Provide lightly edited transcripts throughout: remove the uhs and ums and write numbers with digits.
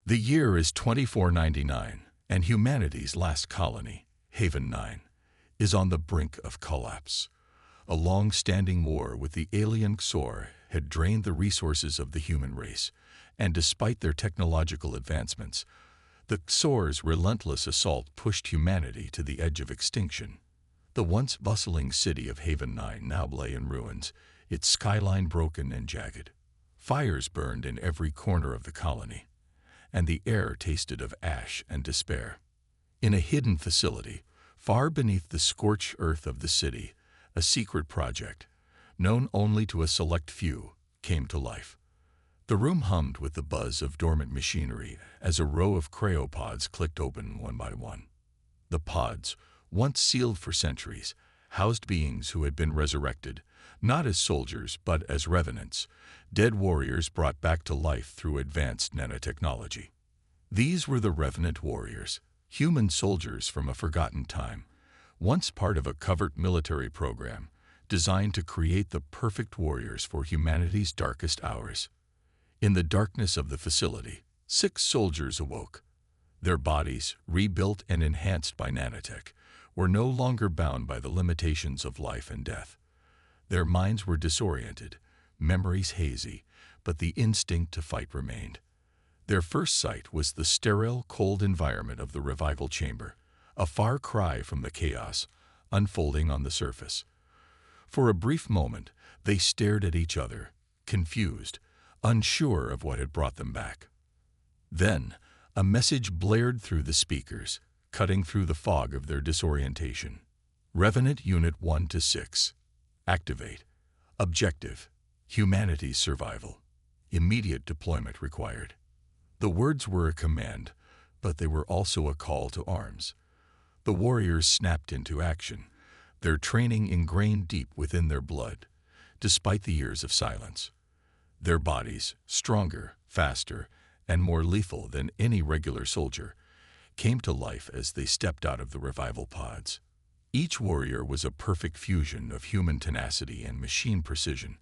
The year is 2499, and humanity's last colony, Haven 9, is on the brink of collapse. A long-standing war with the alien Xor had drained the resources of the human race, and despite their technological advancements, the Xor's relentless assault pushed humanity to the edge of extinction. The once bustling city of Haven 9 now lay in ruins, its skyline broken and jagged. Fires burned in every corner of the colony, and the air tasted of ash and despair. In a hidden facility, far beneath the scorched earth of the city, a secret project, known only to a select few, came to life. The room hummed with the buzz of dormant machinery as a row of cryopods clicked open one by one. The pods, once sealed for centuries, housed beings who had been resurrected, not as soldiers but as revenants, dead warriors brought back to life through advanced nanotechnology. These were the Revenant warriors, human soldiers from a forgotten time, once part of a covert military program designed to create the perfect warriors for humanity's darkest hours. In the darkness of the facility, 6 soldiers awoke. Their bodies, rebuilt and enhanced by nanotech, were no longer bound by the limitations of life and death. Their minds were disoriented, memories hazy, but the instinct to fight remained. Their first sight was the sterile, cold environment of the revival chamber, a far cry from the chaos unfolding on the surface. For a brief moment, they stared at each other, confused, unsure of what had brought them back. Then, a message blared through the speakers, cutting through the fog of their disorientation. Revenant Unit 1 to 6. Activate. Objective: humanity's survival. Immediate deployment required. The words were a command, but they were also a call to arms. The warriors snapped into action, their training ingrained deep within their blood, despite the years of silence. Their bodies, stronger, faster, and more lethal than any regular soldier, came to life as they stepped out of the revival pods. Each warrior was a perfect fusion of human tenacity and machine precision,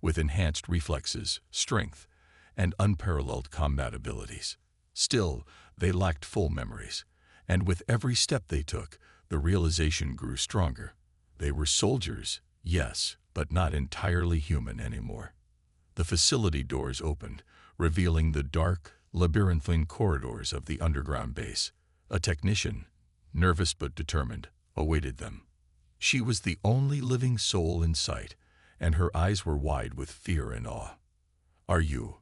with enhanced reflexes, strength, and unparalleled combat abilities. Still, they lacked full memories, and with every step they took, the realization grew stronger. They were soldiers, yes, but not entirely human anymore. The facility doors opened, revealing the dark, labyrinthine corridors of the underground base. A technician, nervous but determined, awaited them. She was the only living soul in sight, and her eyes were wide with fear and awe. Are you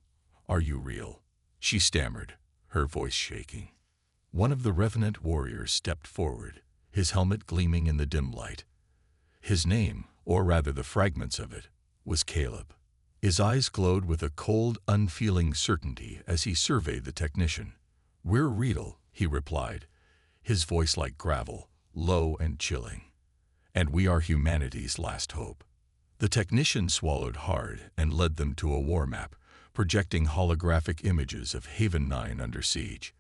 real?" she stammered, her voice shaking. One of the Revenant warriors stepped forward, his helmet gleaming in the dim light. His name, or rather the fragments of it, was Caleb. His eyes glowed with a cold, unfeeling certainty as he surveyed the technician. "We're real," he replied, his voice like gravel, low and chilling. "And we are humanity's last hope." The technician swallowed hard and led them to a war map, projecting holographic images of Haven 9 under siege.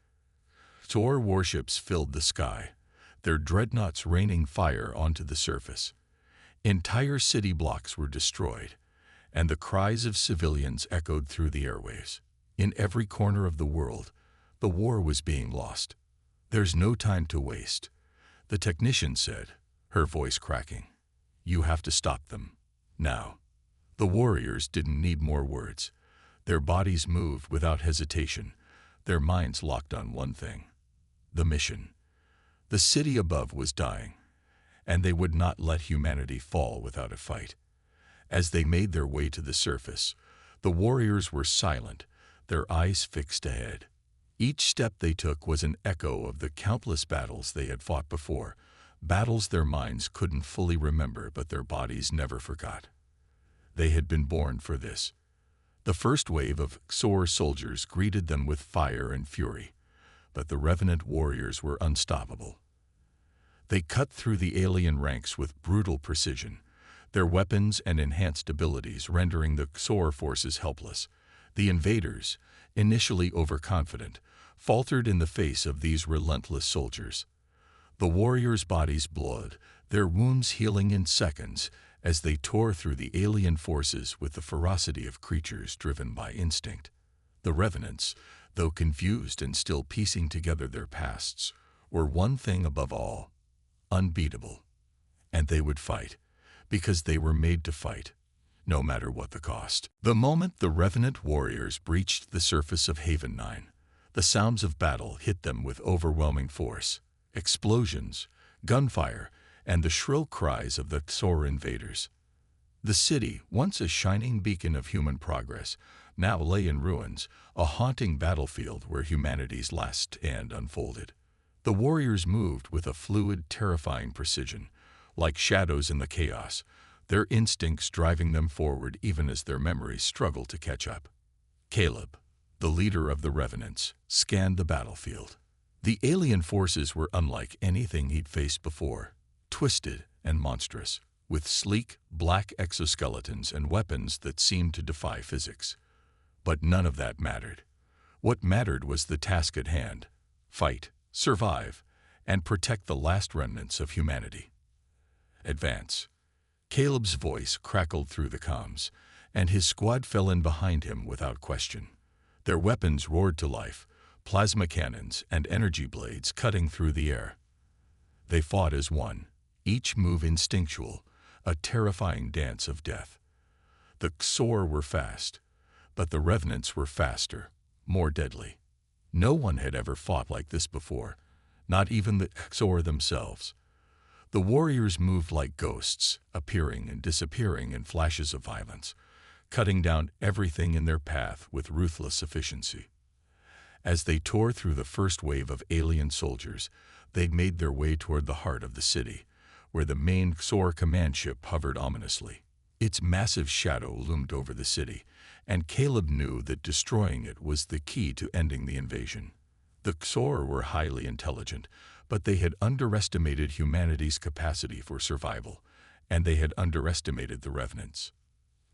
Xor warships filled the sky, their dreadnoughts raining fire onto the surface. Entire city blocks were destroyed, and the cries of civilians echoed through the airwaves. In every corner of the world, the war was being lost. "There's no time to waste," the technician said, her voice cracking. "You have to stop them. Now." The warriors didn't need more words. Their bodies moved without hesitation, their minds locked on one thing: the mission. The city above was dying, and they would not let humanity fall without a fight. As they made their way to the surface, the warriors were silent, their eyes fixed ahead. Each step they took was an echo of the countless battles they had fought before, battles their minds couldn't fully remember but their bodies never forgot. They had been born for this. The first wave of Xor soldiers greeted them with fire and fury, but the Revenant warriors were unstoppable. They cut through the alien ranks with brutal precision, their weapons and enhanced abilities rendering the Xor forces helpless. The invaders, initially overconfident, faltered in the face of these relentless soldiers. The warriors' bodies bled, their wounds healing in seconds as they tore through the alien forces with the ferocity of creatures driven by instinct. The Revenants, though confused and still piecing together their pasts, were one thing above all: unbeatable. And they would fight, because they were made to fight, no matter what the cost. The moment the Revenant warriors breached the surface of Haven 9, the sounds of battle hit them with overwhelming force. Explosions, gunfire, and the shrill cries of the Xor invaders. The city, once a shining beacon of human progress, now lay in ruins, a haunting battlefield where humanity's last stand unfolded. The warriors moved with a fluid, terrifying precision, like shadows in the chaos, their instincts driving them forward even as their memories struggled to catch up. Caleb, the leader of the Revenants, scanned the battlefield. The alien forces were unlike anything he'd faced before, twisted and monstrous, with sleek, black exoskeletons and weapons that seemed to defy physics. But none of that mattered. What mattered was the task at hand: fight, survive, and protect the last remnants of humanity. Advance. Caleb's voice crackled through the comms, and his squad fell in behind him without question. Their weapons roared to life, plasma cannons and energy blades cutting through the air. They fought as one, each move instinctual, a terrifying dance of death. The Xor were fast, but the Revenants were faster, more deadly. No one had ever fought like this before, not even the Xor themselves. The warriors moved like ghosts, appearing and disappearing in flashes of violence, cutting down everything in their path with ruthless efficiency. As they tore through the first wave of alien soldiers, they made their way toward the heart of the city, where the main Xor command ship hovered ominously. Its massive shadow loomed over the city, and Caleb knew that destroying it was the key to ending the invasion. The Xor were highly intelligent, but they had underestimated humanity's capacity for survival, and they had underestimated the Revenants.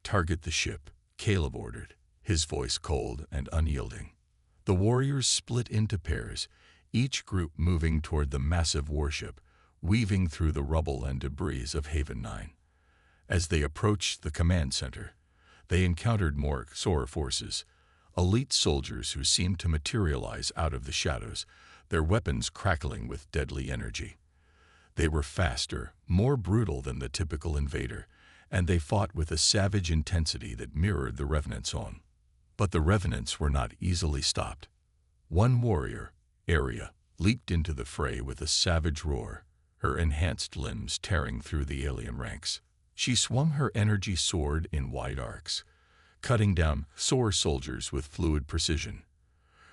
"Target the ship," Caleb ordered, his voice cold and unyielding. The warriors split into pairs, each group moving toward the massive warship, weaving through the rubble and debris of Haven 9. As they approached the command center, they encountered more Xor forces, elite soldiers who seemed to materialize out of the shadows, their weapons crackling with deadly energy. They were faster, more brutal than the typical invader, and they fought with a savage intensity that mirrored the Revenants' own. But the Revenants were not easily stopped. One warrior, Aria, leaped into the fray with a savage roar, her enhanced limbs tearing through the alien ranks. She swung her energy sword in wide arcs, cutting down Xor soldiers with fluid precision.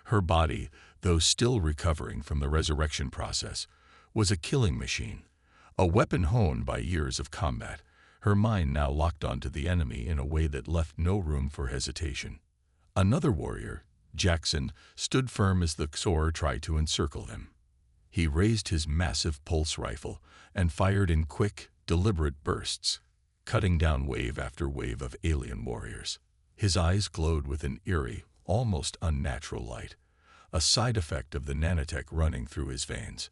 Her body, though still recovering from the resurrection process, was a killing machine, a weapon honed by years of combat, her mind now locked onto the enemy in a way that left no room for hesitation. Another warrior, Jackson, stood firm as the Xor tried to encircle him. He raised his massive pulse rifle and fired in quick, deliberate bursts, cutting down wave after wave of alien warriors. His eyes glowed with an eerie, almost unnatural light, a side effect of the nanotech running through his veins.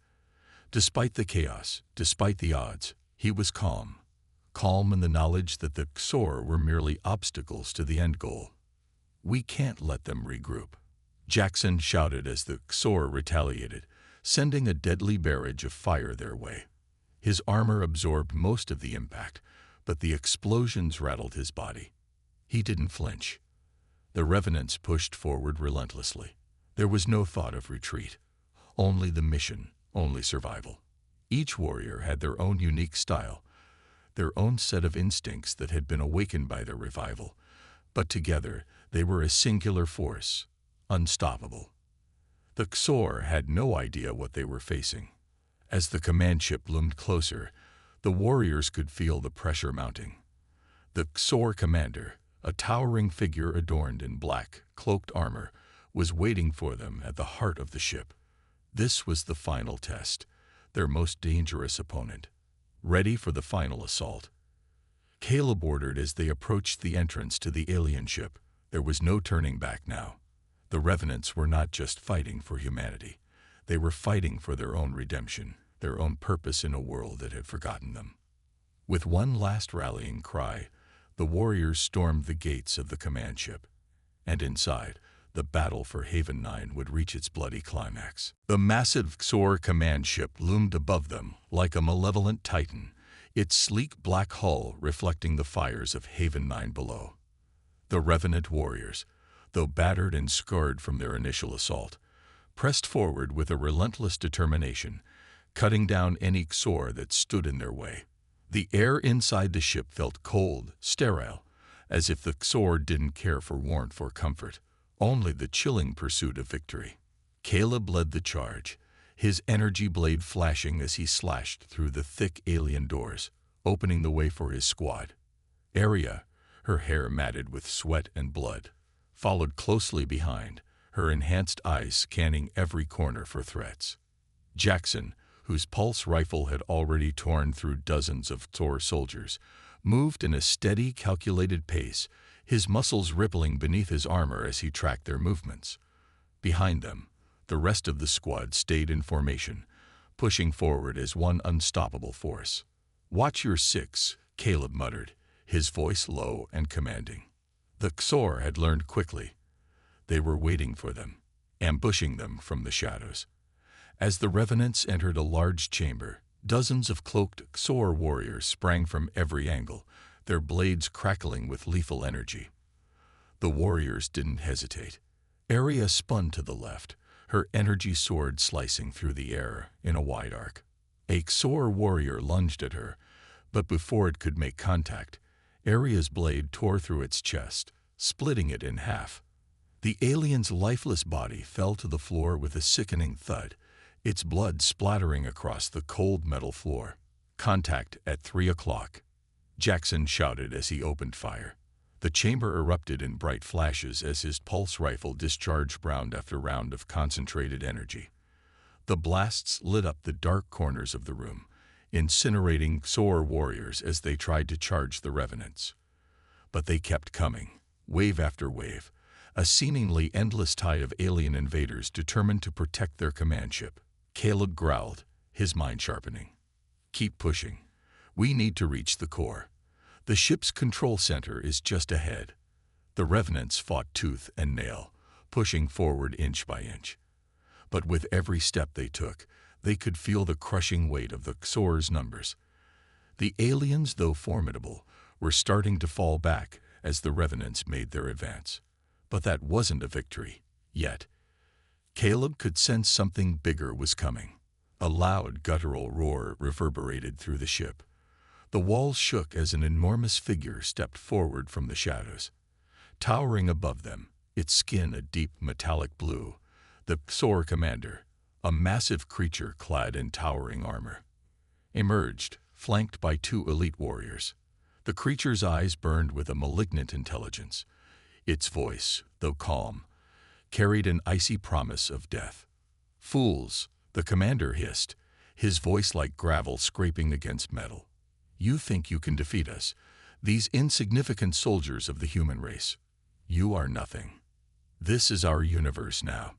Despite the chaos, despite the odds, he was calm. Calm in the knowledge that the Xor were merely obstacles to the end goal. "We can't let them regroup," Jackson shouted as the Xor retaliated, sending a deadly barrage of fire their way. His armor absorbed most of the impact, but the explosions rattled his body. He didn't flinch. The Revenants pushed forward relentlessly. There was no thought of retreat, only the mission, only survival. Each warrior had their own unique style, their own set of instincts that had been awakened by their revival, but together they were a singular force, unstoppable. The Xor had no idea what they were facing. As the command ship loomed closer, the warriors could feel the pressure mounting. The Xor commander, a towering figure adorned in black, cloaked armor, was waiting for them at the heart of the ship. This was the final test, their most dangerous opponent, ready for the final assault. Caleb ordered as they approached the entrance to the alien ship. There was no turning back now. The Revenants were not just fighting for humanity. They were fighting for their own redemption, their own purpose in a world that had forgotten them. With one last rallying cry, the warriors stormed the gates of the command ship. And inside, the battle for Haven 9 would reach its bloody climax. The massive XOR command ship loomed above them like a malevolent titan, its sleek black hull reflecting the fires of Haven 9 below. The Revenant warriors, though battered and scarred from their initial assault, pressed forward with a relentless determination, cutting down any XOR that stood in their way. The air inside the ship felt cold, sterile, as if the XOR didn't care for warmth or comfort, only the chilling pursuit of victory. Caleb led the charge, his energy blade flashing as he slashed through the thick alien doors, opening the way for his squad. Arya, her hair matted with sweat and blood, followed closely behind, her enhanced eyes scanning every corner for threats. Jackson, whose pulse rifle had already torn through dozens of XOR soldiers, moved in a steady, calculated pace, his muscles rippling beneath his armor as he tracked their movements. Behind them, the rest of the squad stayed in formation, pushing forward as one unstoppable force. "Watch your six," Caleb muttered, his voice low and commanding. The XOR had learned quickly. They were waiting for them, ambushing them from the shadows. As the Revenants entered a large chamber, dozens of cloaked XOR warriors sprang from every angle, their blades crackling with lethal energy. The warriors didn't hesitate. Arya spun to the left, her energy sword slicing through the air in a wide arc. A XOR warrior lunged at her, but before it could make contact, Arya's blade tore through its chest, splitting it in half. The alien's lifeless body fell to the floor with a sickening thud, its blood splattering across the cold metal floor. "Contact at 3 o'clock," Jackson shouted as he opened fire. The chamber erupted in bright flashes as his pulse rifle discharged round after round of concentrated energy. The blasts lit up the dark corners of the room, incinerating XOR warriors as they tried to charge the Revenants. But they kept coming, wave after wave, a seemingly endless tide of alien invaders determined to protect their command ship. Caleb growled, his mind sharpening. "Keep pushing. We need to reach the core. The ship's control center is just ahead." The Revenants fought tooth and nail, pushing forward inch by inch. But with every step they took, they could feel the crushing weight of the XOR's numbers. The aliens, though formidable, were starting to fall back as the Revenants made their advance. But that wasn't a victory, yet. Caleb could sense something bigger was coming. A loud, guttural roar reverberated through the ship. The walls shook as an enormous figure stepped forward from the shadows. Towering above them, its skin a deep metallic blue, the XOR commander, a massive creature clad in towering armor, emerged, flanked by 2 elite warriors. The creature's eyes burned with a malignant intelligence. Its voice, though calm, carried an icy promise of death. "Fools," the commander hissed, his voice like gravel scraping against metal. "You think you can defeat us, these insignificant soldiers of the human race. You are nothing. This is our universe now."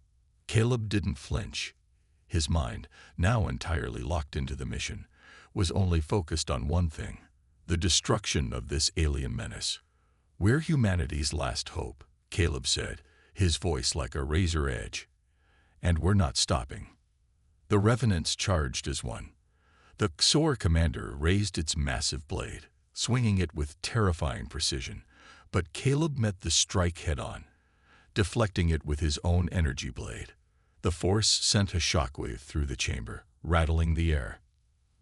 Caleb didn't flinch. His mind, now entirely locked into the mission, was only focused on one thing: the destruction of this alien menace. "We're humanity's last hope," Caleb said, his voice like a razor edge. "And we're not stopping." The Revenants charged as one. The XOR commander raised its massive blade, swinging it with terrifying precision, but Caleb met the strike head-on, deflecting it with his own energy blade. The force sent a shockwave through the chamber, rattling the air.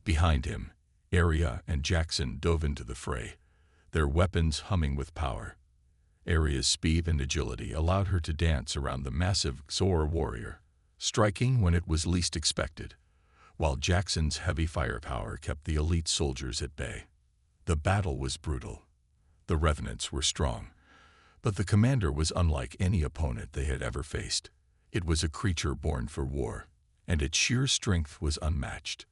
Behind him, Arya and Jackson dove into the fray, their weapons humming with power. Arya's speed and agility allowed her to dance around the massive XOR warrior, striking when it was least expected, while Jackson's heavy firepower kept the elite soldiers at bay. The battle was brutal. The Revenants were strong, but the commander was unlike any opponent they had ever faced. It was a creature born for war, and its sheer strength was unmatched.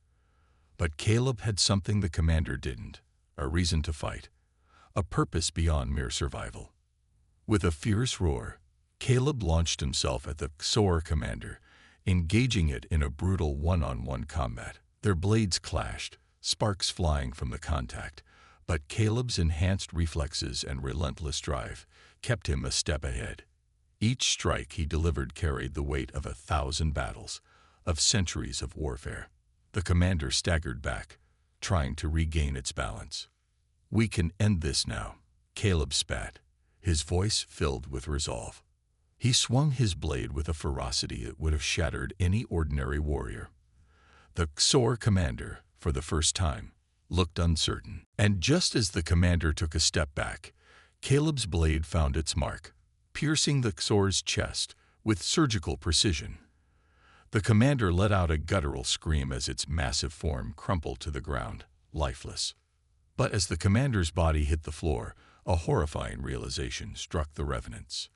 But Caleb had something the commander didn't: a reason to fight, a purpose beyond mere survival. With a fierce roar, Caleb launched himself at the XOR commander, engaging it in a brutal one-on-one combat. Their blades clashed, sparks flying from the contact, but Caleb's enhanced reflexes and relentless drive kept him a step ahead. Each strike he delivered carried the weight of 1,000 battles, of centuries of warfare. The commander staggered back, trying to regain its balance. "We can end this now," Caleb spat, his voice filled with resolve. He swung his blade with a ferocity that would have shattered any ordinary warrior. The Xor commander, for the first time, looked uncertain. And just as the commander took a step back, Caleb's blade found its mark, piercing the Xor's chest with surgical precision. The commander let out a guttural scream as its massive form crumpled to the ground, lifeless. But as the commander's body hit the floor, a horrifying realization struck the Revenants.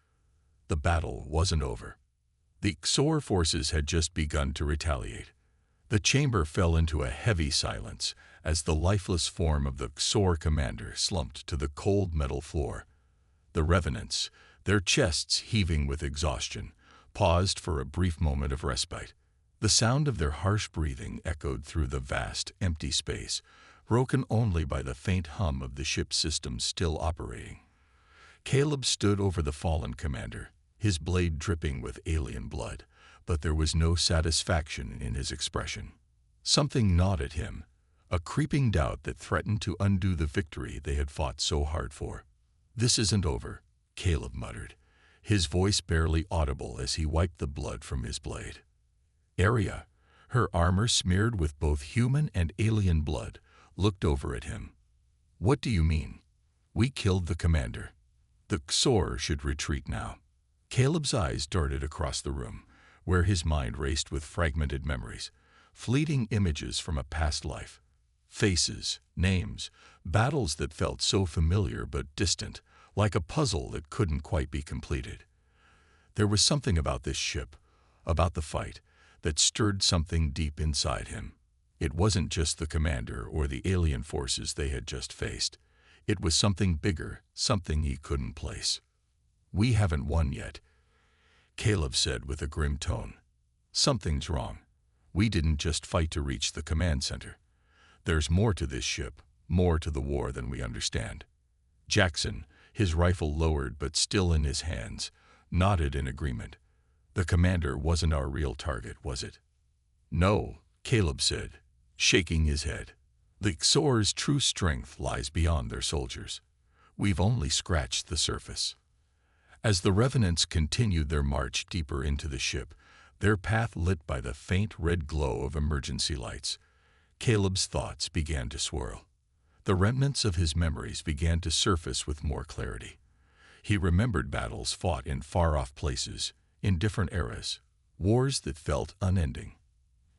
The battle wasn't over. The Xor forces had just begun to retaliate. The chamber fell into a heavy silence as the lifeless form of the Xor commander slumped to the cold metal floor. The Revenants, their chests heaving with exhaustion, paused for a brief moment of respite. The sound of their harsh breathing echoed through the vast, empty space, broken only by the faint hum of the ship's systems still operating. Caleb stood over the fallen commander, his blade dripping with alien blood, but there was no satisfaction in his expression. Something gnawed at him, a creeping doubt that threatened to undo the victory they had fought so hard for. "This isn't over," Caleb muttered, his voice barely audible as he wiped the blood from his blade. Arya, her armor smeared with both human and alien blood, looked over at him. "What do you mean? We killed the commander. The Xor should retreat now." Caleb's eyes darted across the room, where his mind raced with fragmented memories, fleeting images from a past life. Faces, names, battles that felt so familiar but distant, like a puzzle that couldn't quite be completed. There was something about this ship, about the fight, that stirred something deep inside him. It wasn't just the commander or the alien forces they had just faced. It was something bigger, something he couldn't place. "We haven't won yet," Caleb said with a grim tone. "Something's wrong. We didn't just fight to reach the command center. There's more to this ship, more to the war than we understand." Jackson, his rifle lowered but still in his hands, nodded in agreement. "The commander wasn't our real target, was it?" "No," Caleb said, shaking his head. "The Xor's true strength lies beyond their soldiers. We've only scratched the surface." As the Revenants continued their march deeper into the ship, their path lit by the faint red glow of emergency lights, Caleb's thoughts began to swirl. The remnants of his memories began to surface with more clarity. He remembered battles fought in far-off places, in different eras, wars that felt unending.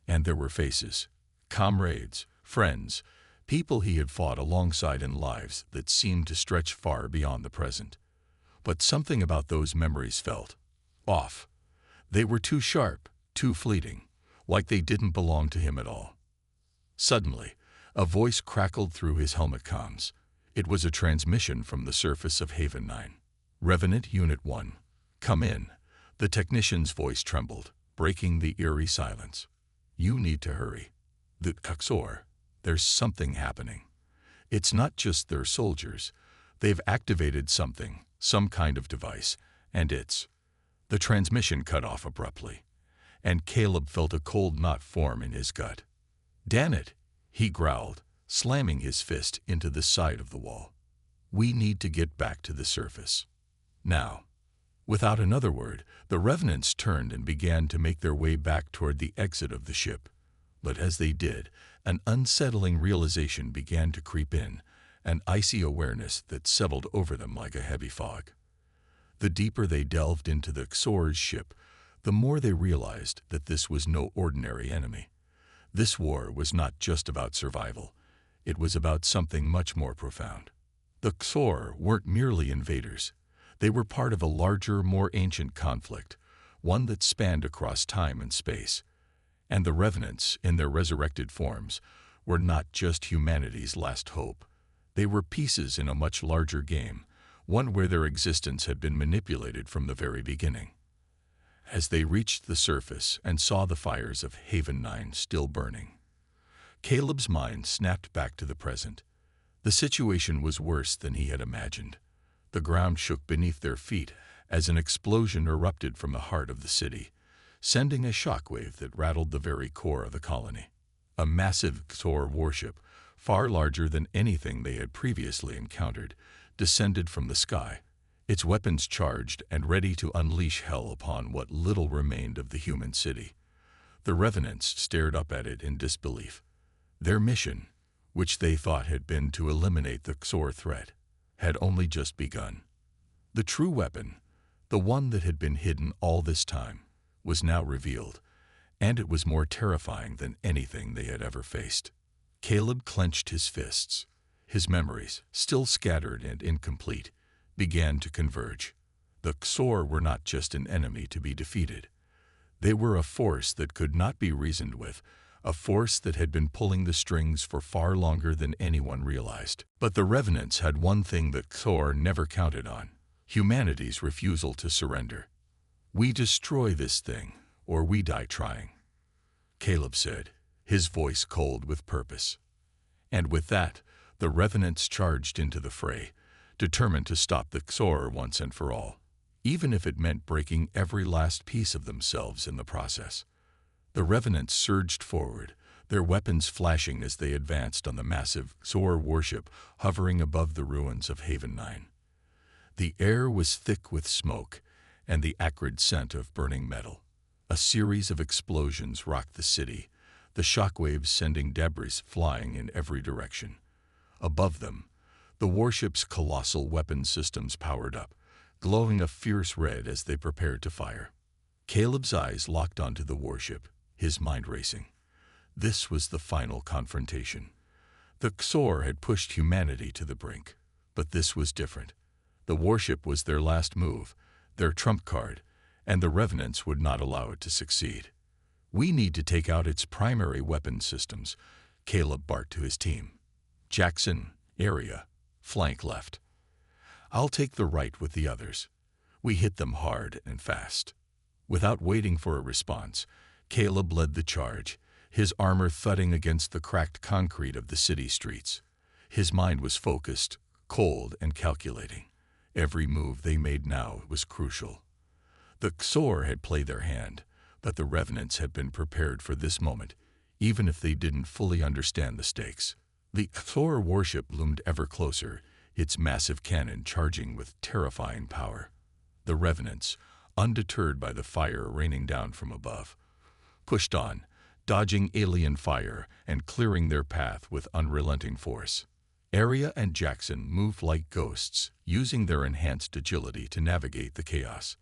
And there were faces, comrades, friends, people he had fought alongside in lives that seemed to stretch far beyond the present. But something about those memories felt off. They were too sharp, too fleeting, like they didn't belong to him at all. Suddenly, a voice crackled through his helmet comms. It was a transmission from the surface of Haven 9. "Revenant Unit 1, come in." The technician's voice trembled, breaking the eerie silence. "You need to hurry. The Xor, there's something happening. It's not just their soldiers. They've activated something, some kind of device, and it's—" The transmission cut off abruptly, and Caleb felt a cold knot form in his gut. "Damn it," he growled, slamming his fist into the side of the wall. "We need to get back to the surface. Now." Without another word, the Revenants turned and began to make their way back toward the exit of the ship. But as they did, an unsettling realization began to creep in, an icy awareness that settled over them like a heavy fog. The deeper they delved into the Xor's ship, the more they realized that this was no ordinary enemy. This war was not just about survival. It was about something much more profound. The Xor weren't merely invaders. They were part of a larger, more ancient conflict, one that spanned across time and space. And the Revenants, in their resurrected forms, were not just humanity's last hope. They were pieces in a much larger game, one where their existence had been manipulated from the very beginning. As they reached the surface and saw the fires of Haven 9 still burning, Caleb's mind snapped back to the present. The situation was worse than he had imagined. The ground shook beneath their feet as an explosion erupted from the heart of the city, sending a shockwave that rattled the very core of the colony. A massive XOR warship, far larger than anything they had previously encountered, descended from the sky, its weapons charged and ready to unleash hell upon what little remained of the human city. The Revenants stared up at it in disbelief. Their mission, which they thought had been to eliminate the XOR threat, had only just begun. The true weapon, the one that had been hidden all this time, was now revealed, and it was more terrifying than anything they had ever faced. Caleb clenched his fists. His memories, still scattered and incomplete, began to converge. The XOR were not just an enemy to be defeated. They were a force that could not be reasoned with, a force that had been pulling the strings for far longer than anyone realized. But the Revenants had one thing that XOR never counted on: humanity's refusal to surrender. "We destroy this thing, or we die trying," Caleb said, his voice cold with purpose. And with that, the Revenants charged into the fray, determined to stop the XOR once and for all, even if it meant breaking every last piece of themselves in the process. The Revenants surged forward, their weapons flashing as they advanced on the massive XOR warship hovering above the ruins of Haven 9. The air was thick with smoke and the acrid scent of burning metal. A series of explosions rocked the city, the shockwaves sending debris flying in every direction. Above them, the warship's colossal weapon systems powered up, glowing a fierce red as they prepared to fire. Caleb's eyes locked onto the warship, his mind racing. This was the final confrontation. The XOR had pushed humanity to the brink, but this was different. The warship was their last move, their trump card, and the Revenants would not allow it to succeed. "We need to take out its primary weapon systems," Caleb barked to his team. "Jackson, area, flank left. I'll take the right with the others. We hit them hard and fast." Without waiting for a response, Caleb led the charge, his armor thudding against the cracked concrete of the city streets. His mind was focused, cold, and calculating. Every move they made now was crucial. The XOR had played their hand, but the Revenants had been prepared for this moment, even if they didn't fully understand the stakes. The XOR warship loomed ever closer, its massive cannon charging with terrifying power. The Revenants, undeterred by the fire raining down from above, pushed on, dodging alien fire and clearing their path with unrelenting force. Area and Jackson moved like ghosts, using their enhanced agility to navigate the chaos.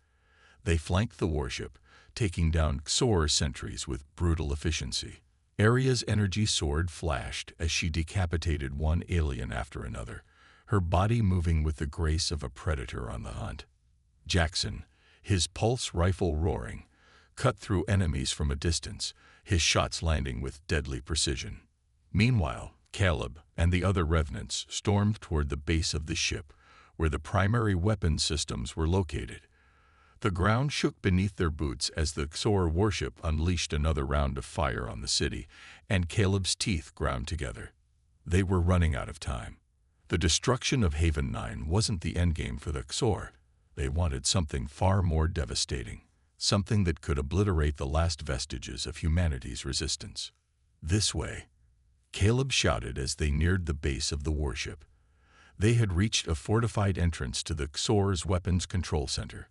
They flanked the warship, taking down XOR sentries with brutal efficiency. Area's energy sword flashed as she decapitated one alien after another, her body moving with the grace of a predator on the hunt. Jackson, his pulse rifle roaring, cut through enemies from a distance, his shots landing with deadly precision. Meanwhile, Caleb and the other Revenants stormed toward the base of the ship, where the primary weapon systems were located. The ground shook beneath their boots as the XOR warship unleashed another round of fire on the city, and Caleb's teeth ground together. They were running out of time. The destruction of Haven 9 wasn't the endgame for the XOR. They wanted something far more devastating, something that could obliterate the last vestiges of humanity's resistance. "This way," Caleb shouted as they neared the base of the warship. They had reached a fortified entrance to the XOR's weapons control center.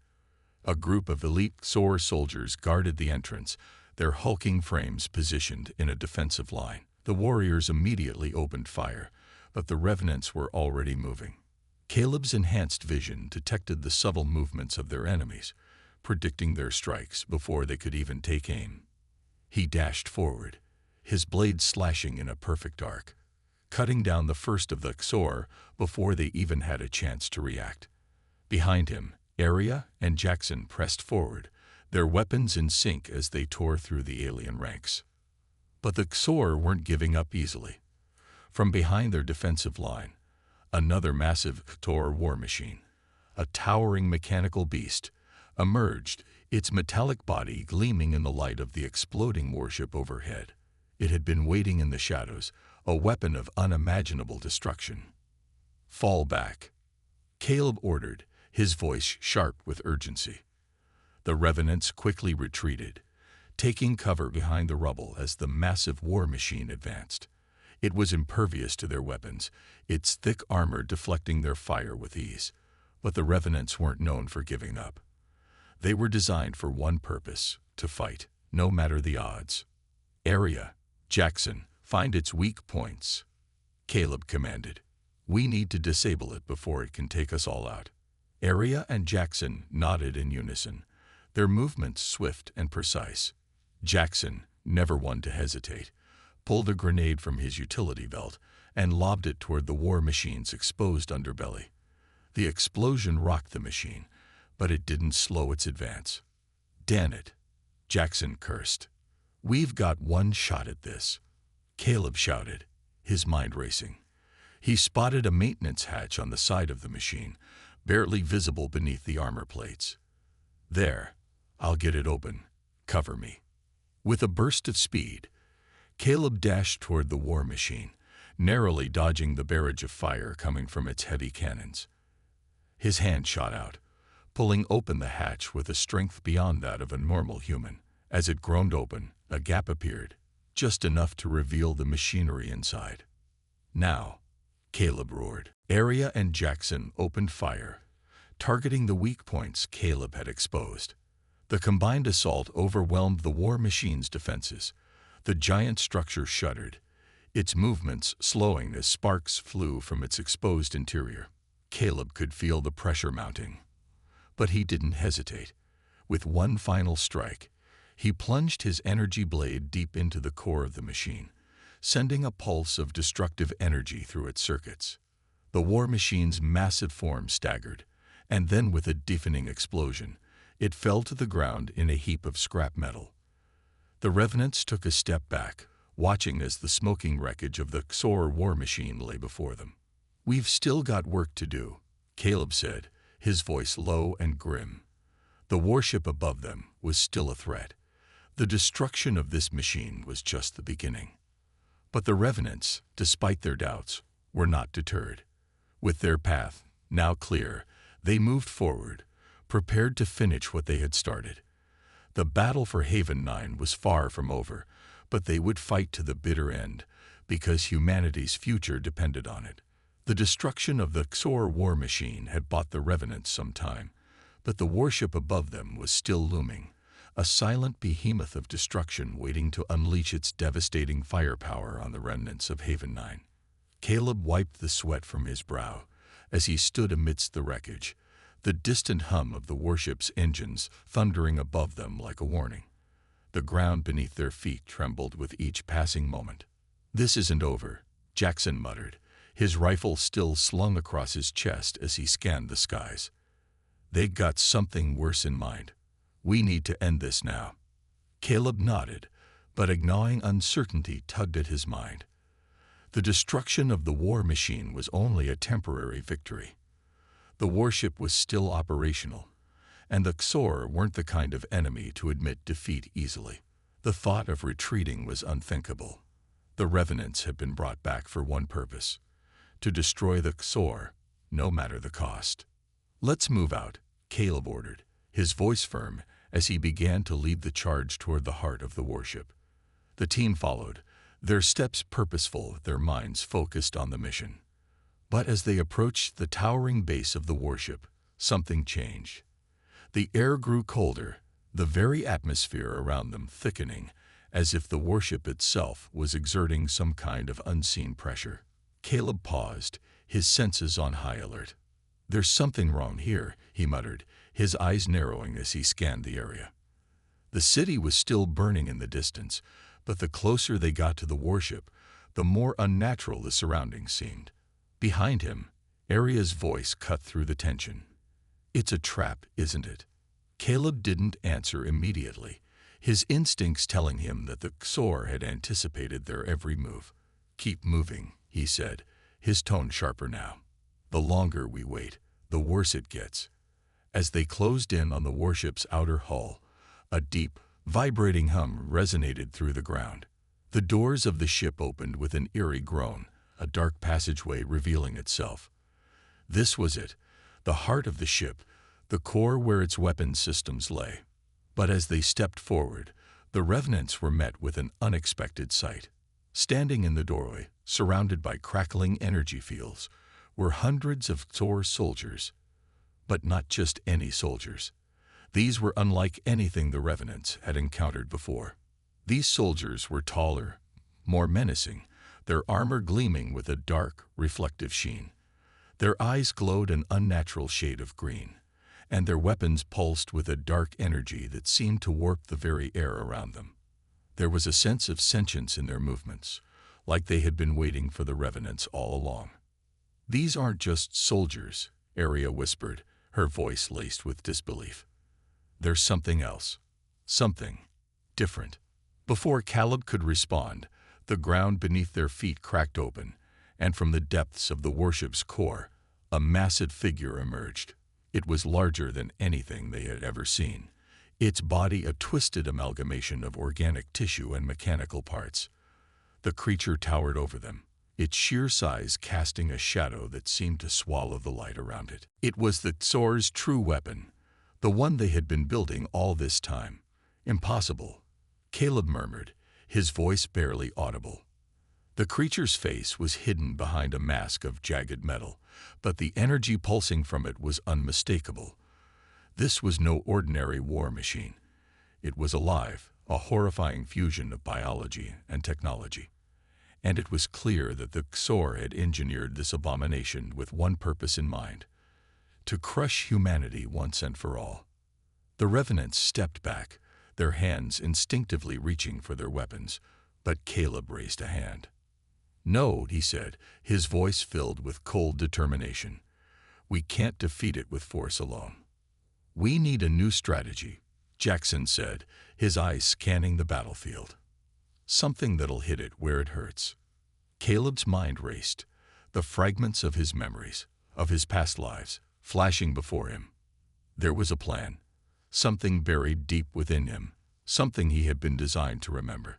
A group of elite XOR soldiers guarded the entrance, their hulking frames positioned in a defensive line. The warriors immediately opened fire, but the Revenants were already moving. Caleb's enhanced vision detected the subtle movements of their enemies, predicting their strikes before they could even take aim. He dashed forward, his blade slashing in a perfect arc, cutting down the first of the XOR before they even had a chance to react. Behind him, Area and Jackson pressed forward, their weapons in sync as they tore through the alien ranks. But the XOR weren't giving up easily. From behind their defensive line, another massive XOR war machine, a towering mechanical beast, emerged, its metallic body gleaming in the light of the exploding warship overhead. It had been waiting in the shadows, a weapon of unimaginable destruction. "Fall back," Caleb ordered, his voice sharp with urgency. The Revenants quickly retreated, taking cover behind the rubble as the massive war machine advanced. It was impervious to their weapons, its thick armor deflecting their fire with ease. But the Revenants weren't known for giving up. They were designed for one purpose: to fight, no matter the odds. Area, Jackson, find its weak points, Caleb commanded. We need to disable it before it can take us all out. Area and Jackson nodded in unison, their movements swift and precise. Jackson, never one to hesitate, pulled a grenade from his utility belt and lobbed it toward the war machine's exposed underbelly. The explosion rocked the machine, but it didn't slow its advance. "Damn it," Jackson cursed. "We've got one shot at this," Caleb shouted, his mind racing. He spotted a maintenance hatch on the side of the machine, barely visible beneath the armor plates. "There, I'll get it open. Cover me." With a burst of speed, Caleb dashed toward the war machine, narrowly dodging the barrage of fire coming from its heavy cannons. His hand shot out, pulling open the hatch with a strength beyond that of a normal human. As it groaned open, a gap appeared, just enough to reveal the machinery inside. "Now," Caleb roared. Area and Jackson opened fire, targeting the weak points Caleb had exposed. The combined assault overwhelmed the war machine's defenses. The giant structure shuddered, its movements slowing as sparks flew from its exposed interior. Caleb could feel the pressure mounting. But he didn't hesitate. With one final strike, he plunged his energy blade deep into the core of the machine, sending a pulse of destructive energy through its circuits. The war machine's massive form staggered, and then with a deafening explosion, it fell to the ground in a heap of scrap metal. The Revenants took a step back, watching as the smoking wreckage of the Xor war machine lay before them. "We've still got work to do," Caleb said, his voice low and grim. The warship above them was still a threat. The destruction of this machine was just the beginning. But the Revenants, despite their doubts, were not deterred. With their path now clear, they moved forward, prepared to finish what they had started. The battle for Haven 9 was far from over, but they would fight to the bitter end, because humanity's future depended on it. The destruction of the Xor war machine had bought the Revenants some time, but the warship above them was still looming, a silent behemoth of destruction waiting to unleash its devastating firepower on the remnants of Haven 9. Caleb wiped the sweat from his brow as he stood amidst the wreckage, the distant hum of the warship's engines thundering above them like a warning. The ground beneath their feet trembled with each passing moment. "This isn't over," Jackson muttered, his rifle still slung across his chest as he scanned the skies. "They got something worse in mind. We need to end this now." Caleb nodded, but a gnawing uncertainty tugged at his mind. The destruction of the war machine was only a temporary victory. The warship was still operational, and the Xor weren't the kind of enemy to admit defeat easily. The thought of retreating was unthinkable. The Revenants had been brought back for one purpose: to destroy the Xor, no matter the cost. "Let's move out," Caleb ordered, his voice firm as he began to lead the charge toward the heart of the warship. The team followed, their steps purposeful, their minds focused on the mission. But as they approached the towering base of the warship, something changed. The air grew colder, the very atmosphere around them thickening, as if the warship itself was exerting some kind of unseen pressure. Caleb paused, his senses on high alert. "There's something wrong here," he muttered, his eyes narrowing as he scanned the area. The city was still burning in the distance, but the closer they got to the warship, the more unnatural the surroundings seemed. Behind him, Aria's voice cut through the tension. "It's a trap, isn't it?" Caleb didn't answer immediately, his instincts telling him that the Xor had anticipated their every move. "Keep moving," he said, his tone sharper now. "The longer we wait, the worse it gets." As they closed in on the warship's outer hull, a deep, vibrating hum resonated through the ground. The doors of the ship opened with an eerie groan, a dark passageway revealing itself. This was it, the heart of the ship, the core where its weapon systems lay. But as they stepped forward, the Revenants were met with an unexpected sight. Standing in the doorway, surrounded by crackling energy fields, were hundreds of Xor soldiers. But not just any soldiers. These were unlike anything the Revenants had encountered before. These soldiers were taller, more menacing, their armor gleaming with a dark, reflective sheen. Their eyes glowed an unnatural shade of green, and their weapons pulsed with a dark energy that seemed to warp the very air around them. There was a sense of sentience in their movements, like they had been waiting for the Revenants all along. "These aren't just soldiers," Arya whispered, her voice laced with disbelief. "There's something else. Something different." Before Caleb could respond, the ground beneath their feet cracked open, and from the depths of the warship's core, a massive figure emerged. It was larger than anything they had ever seen, its body a twisted amalgamation of organic tissue and mechanical parts. The creature towered over them, its sheer size casting a shadow that seemed to swallow the light around it. It was the Xor's true weapon, the one they had been building all this time. "Impossible," Caleb murmured, his voice barely audible. The creature's face was hidden behind a mask of jagged metal, but the energy pulsing from it was unmistakable. This was no ordinary war machine. It was alive, a horrifying fusion of biology and technology. And it was clear that the Xor had engineered this abomination with one purpose in mind: to crush humanity once and for all. The Revenants stepped back, their hands instinctively reaching for their weapons, but Caleb raised a hand. "No," he said, his voice filled with cold determination. "We can't defeat it with force alone. We need a new strategy," Jackson said, his eyes scanning the battlefield. "Something that'll hit it where it hurts." Caleb's mind raced, the fragments of his memories, of his past lives, flashing before him. There was a plan, something buried deep within him, something he had been designed to remember.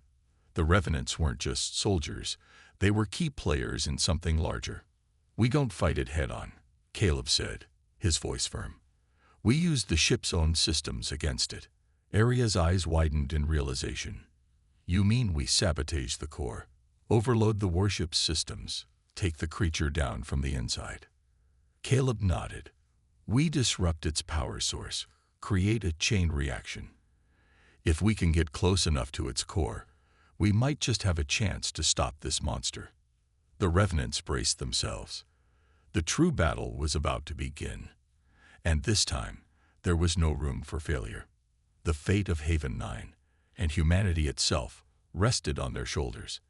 The Revenants weren't just soldiers, they were key players in something larger. "We don't fight it head-on," Caleb said, his voice firm. "We use the ship's own systems against it." Arya's eyes widened in realization. "You mean we sabotage the core, overload the warship's systems, take the creature down from the inside?" Caleb nodded. "We disrupt its power source, create a chain reaction. If we can get close enough to its core, we might just have a chance to stop this monster." The Revenants braced themselves. The true battle was about to begin. And this time, there was no room for failure. The fate of Haven 9, and humanity itself, rested on their shoulders.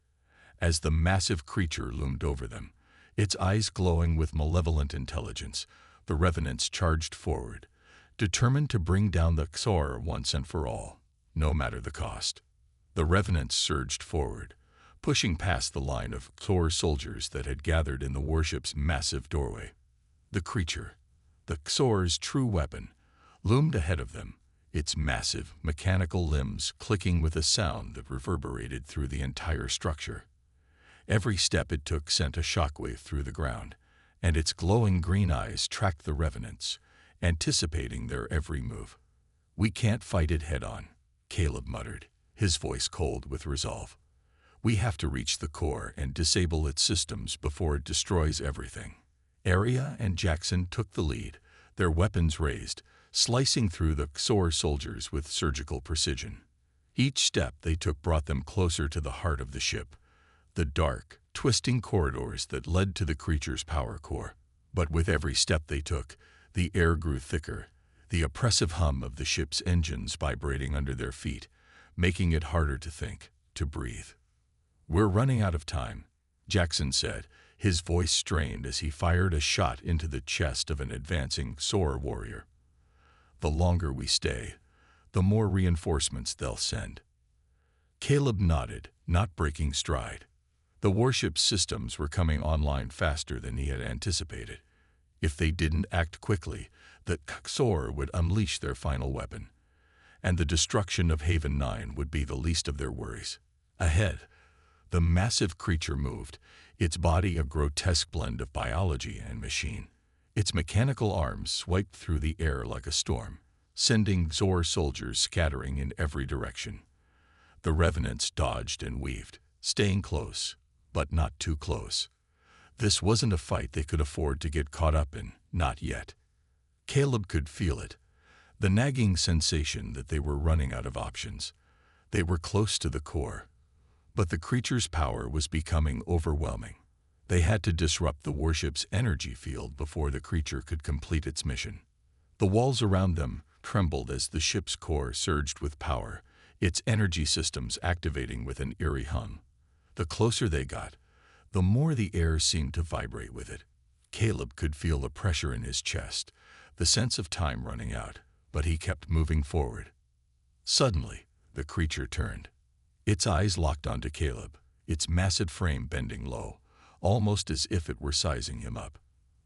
As the massive creature loomed over them, its eyes glowing with malevolent intelligence, the Revenants charged forward, determined to bring down the Xor once and for all, no matter the cost. The Revenants surged forward, pushing past the line of Xor soldiers that had gathered in the warship's massive doorway. The creature, the Xor's true weapon, loomed ahead of them, its massive, mechanical limbs clicking with a sound that reverberated through the entire structure. Every step it took sent a shockwave through the ground, and its glowing green eyes tracked the Revenants, anticipating their every move. "We can't fight it head-on," Caleb muttered, his voice cold with resolve. "We have to reach the core and disable its systems before it destroys everything." Arya and Jackson took the lead, their weapons raised, slicing through the Xor soldiers with surgical precision. Each step they took brought them closer to the heart of the ship, the dark, twisting corridors that led to the creature's power core. But with every step they took, the air grew thicker, the oppressive hum of the ship's engines vibrating under their feet, making it harder to think, to breathe. "We're running out of time," Jackson said, his voice strained as he fired a shot into the chest of an advancing Xor warrior. "The longer we stay, the more reinforcements they'll send." Caleb nodded, not breaking stride. The warship's systems were coming online faster than he had anticipated. If they didn't act quickly, the Xor would unleash their final weapon, and the destruction of Haven 9 would be the least of their worries. Ahead, the massive creature moved, its body a grotesque blend of biology and machine. Its mechanical arms swiped through the air like a storm, sending Zor soldiers scattering in every direction. The Revenants dodged and weaved, staying close, but not too close. This wasn't a fight they could afford to get caught up in, not yet. Caleb could feel it, the nagging sensation that they were running out of options. They were close to the core, but the creature's power was becoming overwhelming. They had to disrupt the warship's energy field before the creature could complete its mission. The walls around them trembled as the ship's core surged with power, its energy systems activating with an eerie hum. The closer they got, the more the air seemed to vibrate with it. Caleb could feel the pressure in his chest, the sense of time running out, but he kept moving forward. Suddenly, the creature turned. Its eyes locked onto Caleb, its massive frame bending low, almost as if it were sizing him up.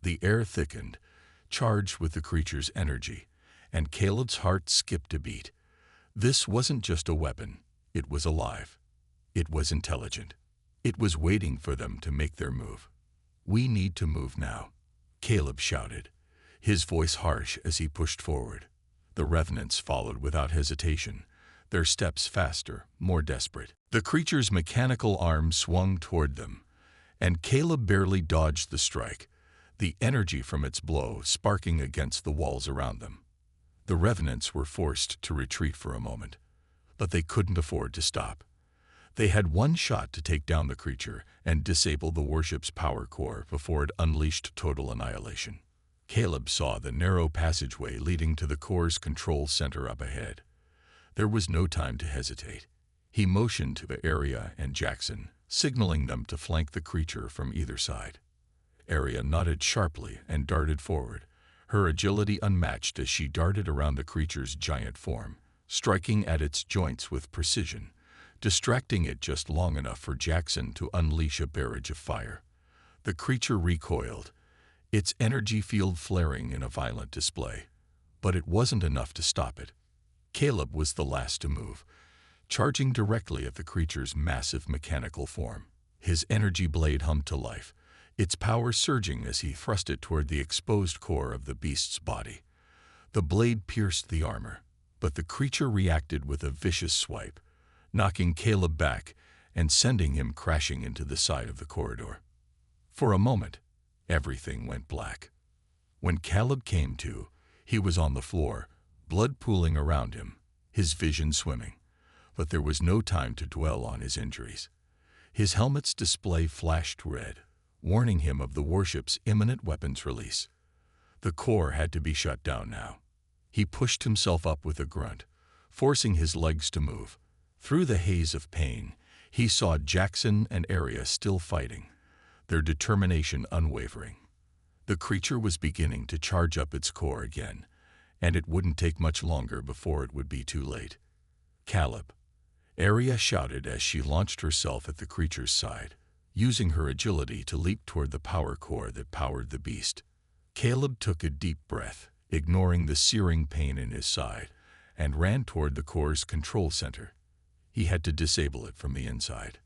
The air thickened, charged with the creature's energy, and Caleb's heart skipped a beat. This wasn't just a weapon, it was alive. It was intelligent. It was waiting for them to make their move. "We need to move now," Caleb shouted, his voice harsh as he pushed forward. The Revenants followed without hesitation, their steps faster, more desperate. The creature's mechanical arms swung toward them, and Caleb barely dodged the strike, the energy from its blow sparking against the walls around them. The Revenants were forced to retreat for a moment, but they couldn't afford to stop. They had one shot to take down the creature and disable the warship's power core before it unleashed total annihilation. Caleb saw the narrow passageway leading to the core's control center up ahead. There was no time to hesitate. He motioned to Arya and Jackson, signaling them to flank the creature from either side. Arya nodded sharply and darted forward, her agility unmatched as she darted around the creature's giant form, striking at its joints with precision, distracting it just long enough for Jackson to unleash a barrage of fire. The creature recoiled, its energy field flaring in a violent display, but it wasn't enough to stop it. Caleb was the last to move, charging directly at the creature's massive mechanical form. His energy blade hummed to life, its power surging as he thrust it toward the exposed core of the beast's body. The blade pierced the armor, but the creature reacted with a vicious swipe, knocking Caleb back and sending him crashing into the side of the corridor. For a moment, everything went black. When Caleb came to, he was on the floor, blood pooling around him, his vision swimming. But there was no time to dwell on his injuries. His helmet's display flashed red, warning him of the warship's imminent weapons release. The core had to be shut down now. He pushed himself up with a grunt, forcing his legs to move. Through the haze of pain, he saw Jackson and Arya still fighting, their determination unwavering. The creature was beginning to charge up its core again, and it wouldn't take much longer before it would be too late. "Caleb," Arya shouted as she launched herself at the creature's side, using her agility to leap toward the power core that powered the beast. Caleb took a deep breath, ignoring the searing pain in his side, and ran toward the core's control center. He had to disable it from the inside.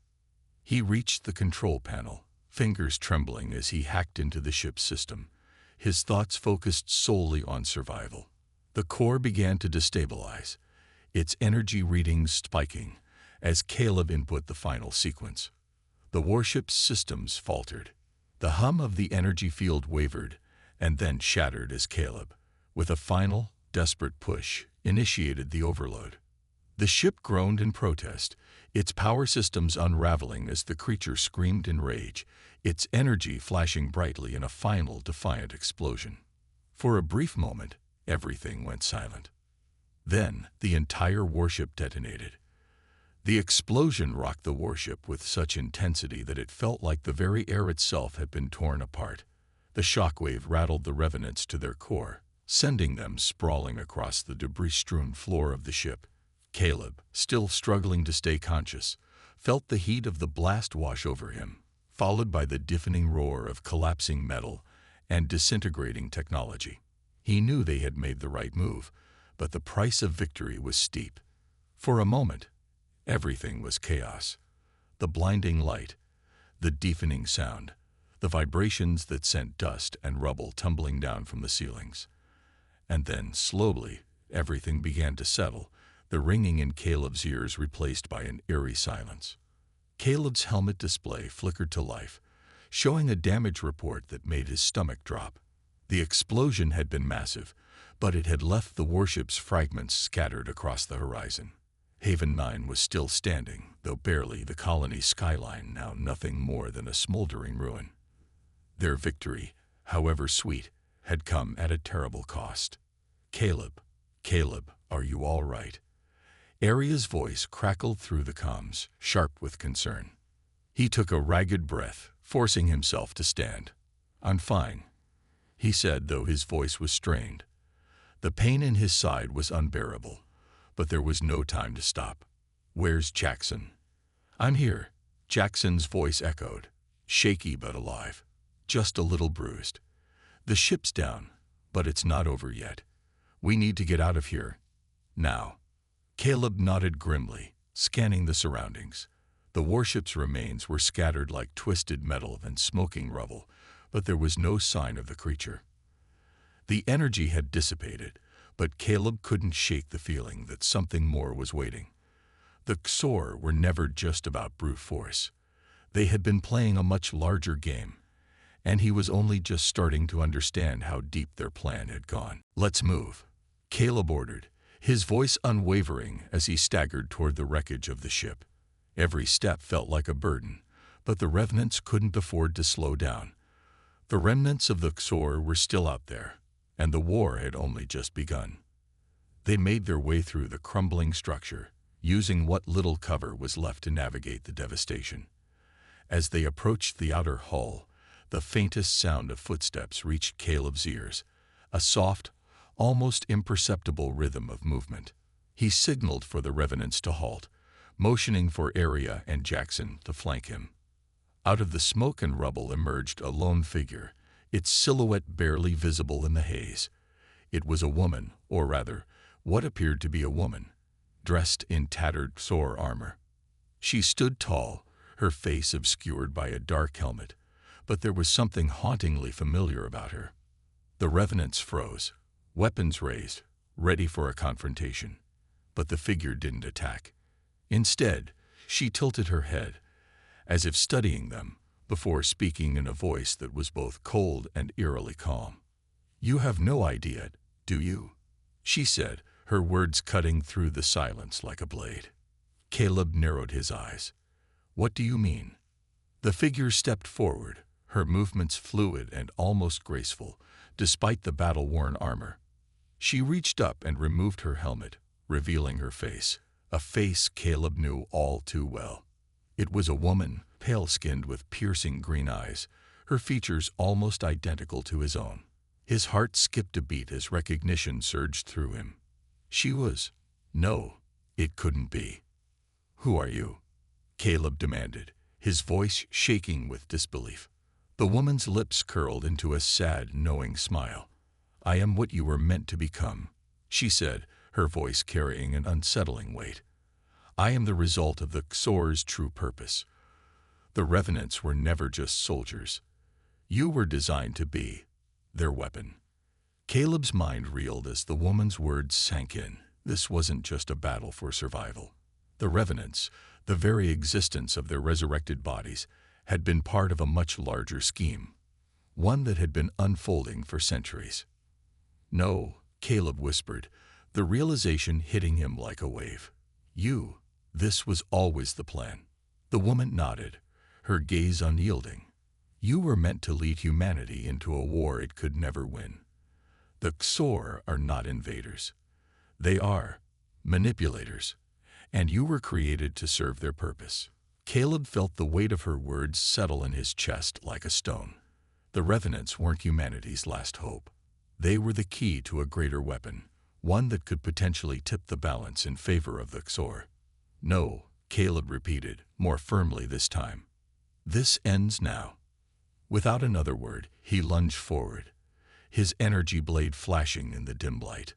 He reached the control panel, fingers trembling as he hacked into the ship's system, his thoughts focused solely on survival. The core began to destabilize, its energy readings spiking as Caleb input the final sequence. The warship's systems faltered. The hum of the energy field wavered and then shattered as Caleb, with a final, desperate push, initiated the overload. The ship groaned in protest, its power systems unraveling as the creature screamed in rage, its energy flashing brightly in a final, defiant explosion. For a brief moment, everything went silent. Then, the entire warship detonated. The explosion rocked the warship with such intensity that it felt like the very air itself had been torn apart. The shockwave rattled the Revenants to their core, sending them sprawling across the debris-strewn floor of the ship. Caleb, still struggling to stay conscious, felt the heat of the blast wash over him, followed by the deafening roar of collapsing metal and disintegrating technology. He knew they had made the right move, but the price of victory was steep. For a moment, everything was chaos. The blinding light, the deafening sound, the vibrations that sent dust and rubble tumbling down from the ceilings. And then, slowly, everything began to settle, the ringing in Caleb's ears replaced by an eerie silence. Caleb's helmet display flickered to life, showing a damage report that made his stomach drop. The explosion had been massive, but it had left the warship's fragments scattered across the horizon. Haven 9 was still standing, though barely the colony's skyline, now nothing more than a smoldering ruin. Their victory, however sweet, had come at a terrible cost. Caleb, are you all right? Aria's voice crackled through the comms, sharp with concern. He took a ragged breath, forcing himself to stand. I'm fine, he said, though his voice was strained. The pain in his side was unbearable, but there was no time to stop. Where's Jackson? I'm here, Jackson's voice echoed, shaky but alive. Just a little bruised. The ship's down, but it's not over yet. We need to get out of here. Now. Caleb nodded grimly, scanning the surroundings. The warship's remains were scattered like twisted metal and smoking rubble, but there was no sign of the creature. The energy had dissipated, but Caleb couldn't shake the feeling that something more was waiting. The Xor were never just about brute force. They had been playing a much larger game, and he was only just starting to understand how deep their plan had gone. Let's move, Caleb ordered, his voice unwavering as he staggered toward the wreckage of the ship. Every step felt like a burden, but the Revenants couldn't afford to slow down. The remnants of the Xor were still out there, and the war had only just begun. They made their way through the crumbling structure, using what little cover was left to navigate the devastation. As they approached the outer hull, the faintest sound of footsteps reached Caleb's ears, a soft, almost imperceptible rhythm of movement. He signaled for the Revenants to halt, motioning for Aria and Jackson to flank him. Out of the smoke and rubble emerged a lone figure, its silhouette barely visible in the haze. It was a woman, or rather, what appeared to be a woman, dressed in tattered Xor armor. She stood tall, her face obscured by a dark helmet, but there was something hauntingly familiar about her. The Revenants froze, weapons raised, ready for a confrontation. But the figure didn't attack. Instead, she tilted her head, as if studying them, before speaking in a voice that was both cold and eerily calm. You have no idea, do you? She said, her words cutting through the silence like a blade. Caleb narrowed his eyes. What do you mean? The figure stepped forward, her movements fluid and almost graceful, despite the battle-worn armor. She reached up and removed her helmet, revealing her face, a face Caleb knew all too well. It was a woman, pale-skinned with piercing green eyes, her features almost identical to his own. His heart skipped a beat as recognition surged through him. She was. No, it couldn't be. Who are you? Caleb demanded, his voice shaking with disbelief. The woman's lips curled into a sad, knowing smile. I am what you were meant to become, she said, her voice carrying an unsettling weight. I am the result of the Xor's true purpose. The Revenants were never just soldiers. You were designed to be their weapon. Caleb's mind reeled as the woman's words sank in. This wasn't just a battle for survival. The Revenants, the very existence of their resurrected bodies, had been part of a much larger scheme, one that had been unfolding for centuries. No, Caleb whispered, the realization hitting him like a wave. This was always the plan. The woman nodded, her gaze unyielding. You were meant to lead humanity into a war it could never win. The Xor are not invaders. They are manipulators, and you were created to serve their purpose. Caleb felt the weight of her words settle in his chest like a stone. The Revenants weren't humanity's last hope. They were the key to a greater weapon, one that could potentially tip the balance in favor of the Xor. No, Caleb repeated, more firmly this time. This ends now. Without another word, he lunged forward, his energy blade flashing in the dim light.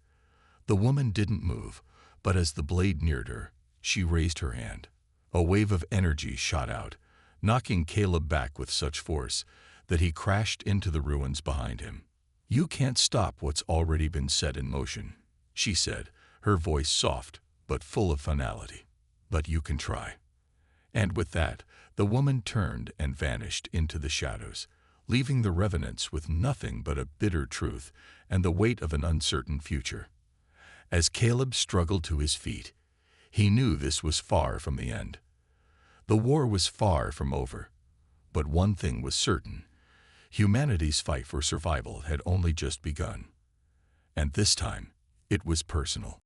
The woman didn't move, but as the blade neared her, she raised her hand. A wave of energy shot out, knocking Caleb back with such force that he crashed into the ruins behind him. "You can't stop what's already been set in motion," she said, her voice soft but full of finality. "But you can try." And with that, the woman turned and vanished into the shadows, leaving the Revenants with nothing but a bitter truth and the weight of an uncertain future. As Caleb struggled to his feet, he knew this was far from the end. The war was far from over. But one thing was certain: humanity's fight for survival had only just begun. And this time, it was personal.